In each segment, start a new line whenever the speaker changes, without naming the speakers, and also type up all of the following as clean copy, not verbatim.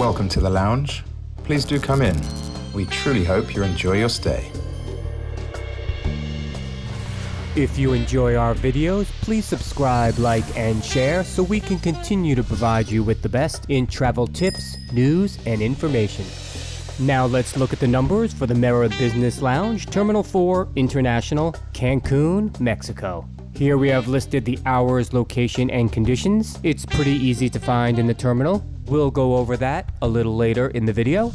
Welcome to the lounge. Please do come in. We truly hope you enjoy your stay.
If you enjoy our videos, please subscribe, like, and share so we can continue to provide you with the best in travel tips, news, and information. Now let's look at the numbers for the MERA Business Lounge, Terminal 4 International, Cancún, Mexico. Here we have listed the hours, location, and conditions. It's pretty easy to find in the terminal. We'll go over that a little later in the video.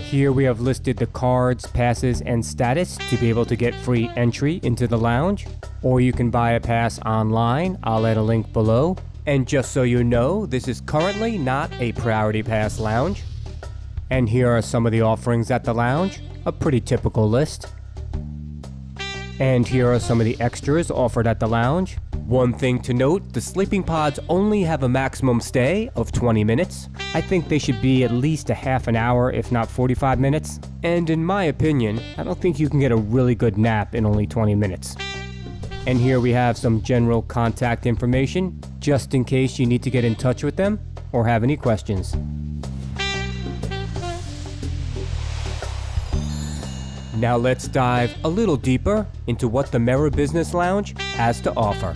Here we have listed the cards, passes, and status to be able to get free entry into the lounge. Or you can buy a pass online. I'll add a link below. And just so you know, this is currently not a Priority Pass lounge. And here are some of the offerings at the lounge, a pretty typical list. And here are some of the extras offered at the lounge. One thing to note, the sleeping pods only have a maximum stay of 20 minutes. I think they should be at least a half an hour, if not 45 minutes. And in my opinion, I don't think you can get a really good nap in only 20 minutes. And here we have some general contact information, just in case you need to get in touch with them or have any questions. Now let's dive a little deeper into what the MERA Business Lounge has to offer.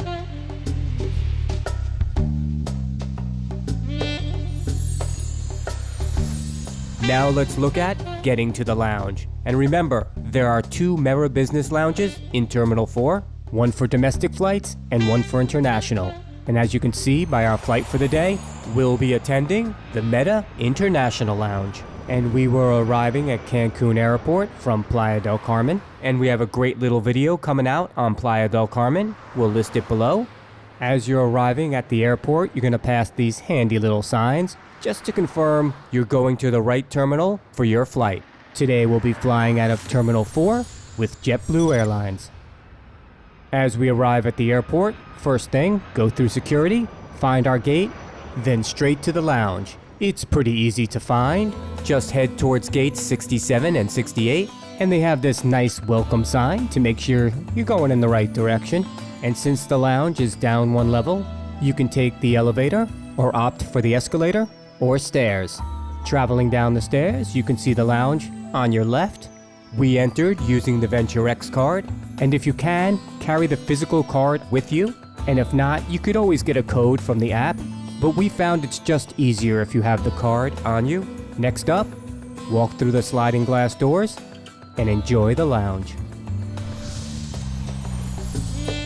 Now let's look at getting to the lounge. And remember, there are 2 MERA Business Lounges in Terminal 4, one for domestic flights and one for international. And as you can see by our flight for the day, we'll be attending the MERA International Lounge. And we were arriving at Cancun Airport from Playa del Carmen. And we have a great little video coming out on Playa del Carmen. We'll list it below. As you're arriving at the airport, you're going to pass these handy little signs just to confirm you're going to the right terminal for your flight. Today we'll be flying out of Terminal 4 with JetBlue Airlines. As we arrive at the airport, first thing, go through security, find our gate, then straight to the lounge. It's pretty easy to find. Just head towards gates 67 and 68, and they have this nice welcome sign to make sure you're going in the right direction. And since the lounge is down 1 level, you can take the elevator or opt for the escalator or stairs. Traveling down the stairs, you can see the lounge on your left. We entered using the VentureX card, and if you can, carry the physical card with you. And if not, you could always get a code from the app, but we found it's just easier if you have the card on you. Next up, walk through the sliding glass doors and enjoy the lounge.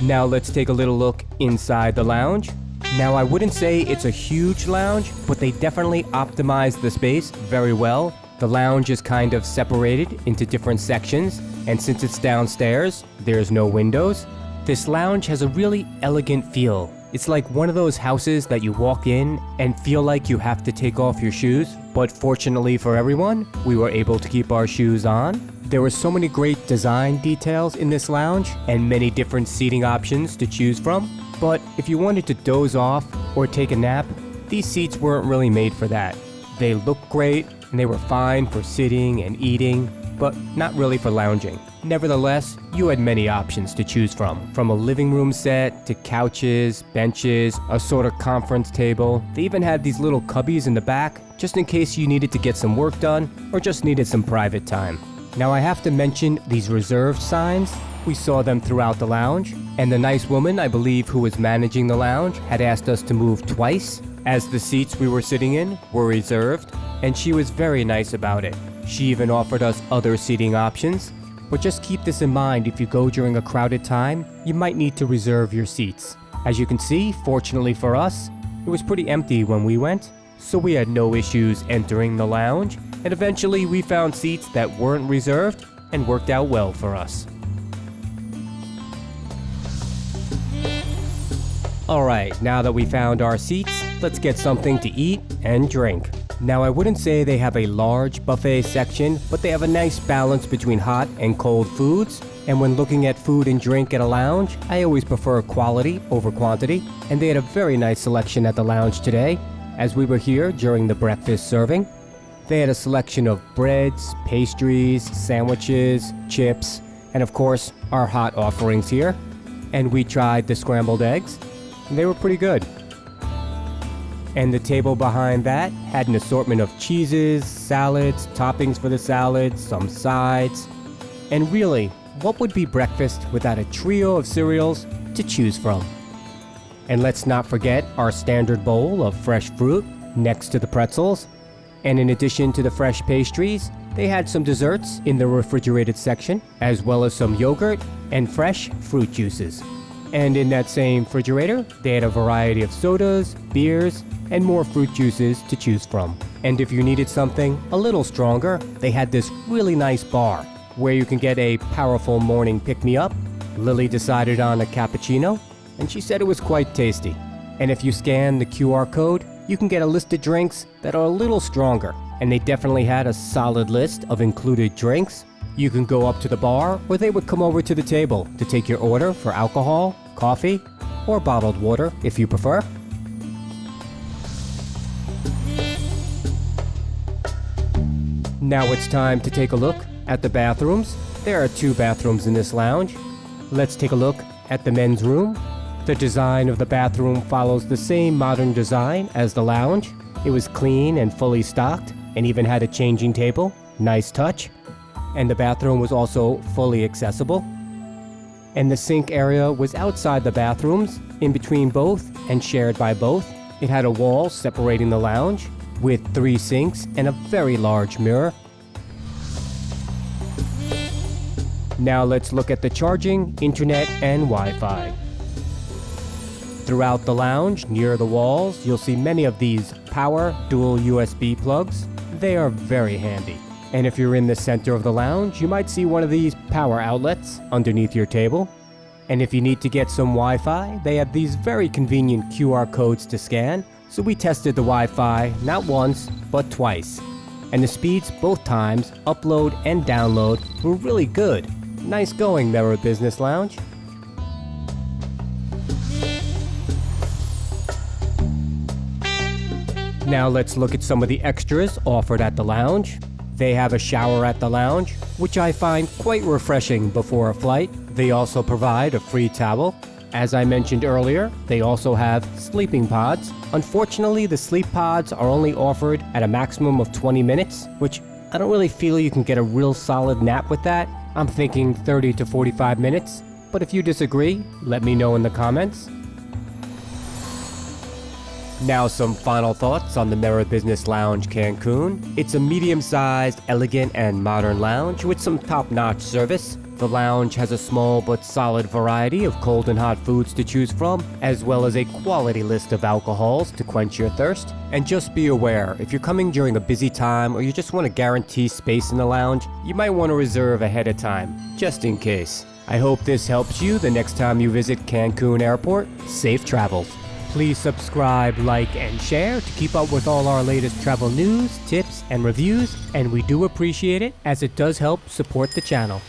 Now let's take a little look inside the lounge. Now I wouldn't say it's a huge lounge, but they definitely optimized the space very well. The lounge is kind of separated into different sections, and since it's downstairs, there's no windows. This lounge has a really elegant feel. It's like one of those houses that you walk in and feel like you have to take off your shoes, but fortunately for everyone, we were able to keep our shoes on. There were so many great design details in this lounge and many different seating options to choose from. But if you wanted to doze off or take a nap, these seats weren't really made for that. They looked great and they were fine for sitting and eating, but not really for lounging. Nevertheless, you had many options to choose from a living room set to couches, benches, a sort of conference table. They even had these little cubbies in the back, just in case you needed to get some work done or just needed some private time. Now I have to mention these reserved signs. We saw them throughout the lounge, and the nice woman, I believe, who was managing the lounge had asked us to move twice, as the seats we were sitting in were reserved, and she was very nice about it. She even offered us other seating options, but just keep this in mind: if you go during a crowded time, you might need to reserve your seats. As you can see, fortunately for us, it was pretty empty when we went, so we had no issues entering the lounge, and eventually we found seats that weren't reserved and worked out well for us. Alright, now that we found our seats, let's get something to eat and drink. Now I wouldn't say they have a large buffet section, but they have a nice balance between hot and cold foods. And when looking at food and drink at a lounge, I always prefer quality over quantity. And they had a very nice selection at the lounge today. As we were here during the breakfast serving, they had a selection of breads, pastries, sandwiches, chips, and of course, our hot offerings here. And we tried the scrambled eggs. They were pretty good. And the table behind that had an assortment of cheeses, salads, toppings for the salads, some sides. And really, what would be breakfast without a trio of cereals to choose from? And let's not forget our standard bowl of fresh fruit next to the pretzels. And in addition to the fresh pastries, they had some desserts in the refrigerated section, as well as some yogurt and fresh fruit juices. And in that same refrigerator, they had a variety of sodas, beers, and more fruit juices to choose from. And if you needed something a little stronger, they had this really nice bar where you can get a powerful morning pick-me-up. Lily decided on a cappuccino, and she said it was quite tasty. And if you scan the QR code, you can get a list of drinks that are a little stronger. And they definitely had a solid list of included drinks. You can go up to the bar, or they would come over to the table to take your order for alcohol, coffee, or bottled water if you prefer. Now it's time to take a look at the bathrooms. There are 2 bathrooms in this lounge. Let's take a look at the men's room. The design of the bathroom follows the same modern design as the lounge. It was clean and fully stocked, and even had a changing table. Nice touch. And the bathroom was also fully accessible. And the sink area was outside the bathrooms, in between both and shared by both. It had a wall separating the lounge with 3 sinks and a very large mirror. Now let's look at the charging, internet, and Wi-Fi. Throughout the lounge, near the walls, you'll see many of these power dual USB plugs. They are very handy. And if you're in the center of the lounge, you might see one of these power outlets underneath your table. And if you need to get some Wi-Fi, they have these very convenient QR codes to scan. So we tested the Wi-Fi not once, but twice. And the speeds both times, upload and download, were really good. Nice going, MERA Business Lounge. Now let's look at some of the extras offered at the lounge. They have a shower at the lounge, which I find quite refreshing before a flight. They also provide a free towel. As I mentioned earlier, they also have sleeping pods. Unfortunately, the sleep pods are only offered at a maximum of 20 minutes, which I don't really feel you can get a real solid nap with that. I'm thinking 30 to 45 minutes. But if you disagree, let me know in the comments. Now some final thoughts on the MERA Business Lounge Cancun. It's a medium-sized, elegant, and modern lounge with some top-notch service. The lounge has a small but solid variety of cold and hot foods to choose from, as well as a quality list of alcohols to quench your thirst. And just be aware, if you're coming during a busy time or you just want to guarantee space in the lounge, you might want to reserve ahead of time, just in case. I hope this helps you the next time you visit Cancun Airport. Safe travels. Please subscribe, like, and share to keep up with all our latest travel news, tips, and reviews, and we do appreciate it as it does help support the channel.